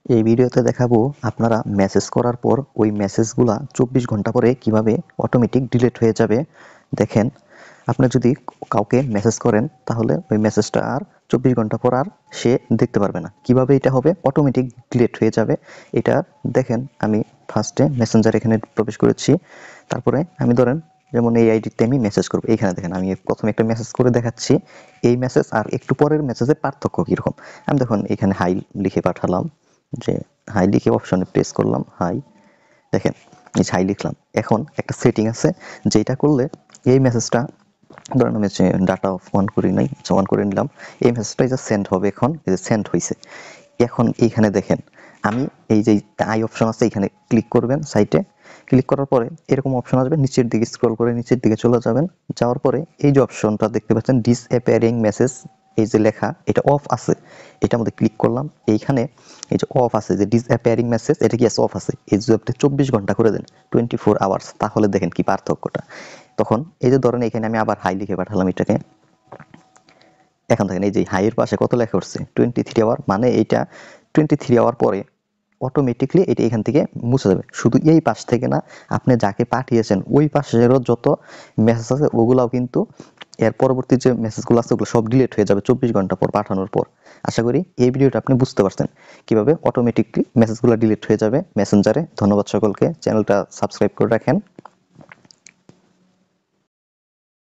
এই ভিডিওতে দেখাবো আপনারা মেসেজ করার পর ওই মেসেজগুলা 24 ঘন্টা পরে কিভাবে অটোমেটিক ডিলিট হয়ে যাবে। দেখেন, আপনি যদি কাউকে মেসেজ করেন তাহলে ওই মেসেজটা আর 24 ঘন্টা পর আর সে দেখতে পারবে না। কিভাবে এটা হবে অটোমেটিক ডিলিট হয়ে যাবে এটা দেখেন। আমি ফার্স্টে মেসেঞ্জার এখানে প্রবেশ করেছি, তারপরে আমি ধরেন যেমন এই আইডিতে আমি মেসেজ করব। এইখানে দেখেন আমি প্রথমে একটা মেসেজ করে দেখাচ্ছি, এই মেসেজ আর একটু পরের মেসেজের পার্থক্য কীরকম। আমি দেখুন এখানে হাই লিখে পাঠালাম, যে হাই লিখে অপশনে প্রেস করলাম হাই, দেখেন এই হাই লিখলাম। এখন একটা সেটিং আছে যেটা করলে এই মেসেজটা ধরেন আমি ডাটা অন করি নাই, অন করে নিলাম, এই মেসেজটা যে সেন্ড হবে, এখন এই যে সেন্ড হয়েছে। এখন এইখানে দেখেন আমি এই যে আই অপশন আছে এখানে ক্লিক করবেন, সাইটে ক্লিক করার পরে এরকম অপশন আসবে, নিচের দিকে স্ক্রল করে নিচের দিকে চলে যাবেন। যাওয়ার পরে এই যে অপশনটা দেখতে পাচ্ছেন ডিসঅ্যাপিয়ারিং মেসেজ, এই যে লেখা এটা অফ আছে, এটার মধ্যে ক্লিক করলাম। এইখানে এই যে অফ আছে, যে ডিসঅ্যাপিয়ারিং মেসেজ, এটা কি আছে অফ আছে। এই যে আপনি 24 ঘন্টা করে দেন 24 আওয়ার্স, তাহলে দেখেন কি পার্থক্যটা। তখন এই যে ধরেন এখানে আমি আবার হাই লিখে পাঠালাম এটাকে, এখন দেখেন এই যে হাইয়ের পাশে কত লেখা উঠছে 23 আওয়ার, মানে এইটা 23 আওয়ার পরে অটোমেটিকলি এটা এখান থেকে মুছে যাবে। শুধু এই পাশ থেকে না, আপনি যাকে পাঠিয়েছেন ওই পাশেরও যত মেসেজ আছে ওগুলাও কিন্তু এর পরবর্তী যে মেসেজগুলো আছে ওগুলো সব ডিলিট হয়ে যাবে 24 ঘন্টা পর পাঠানোর পর। আশা করি এই ভিডিওটা আপনি বুঝতে পারছেন কিভাবে অটোমেটিকলি মেসেজগুলো ডিলিট হয়ে যাবে মেসেঞ্জারে। ধন্যবাদ সকলকে, চ্যানেলটা সাবস্ক্রাইব করে রাখেন।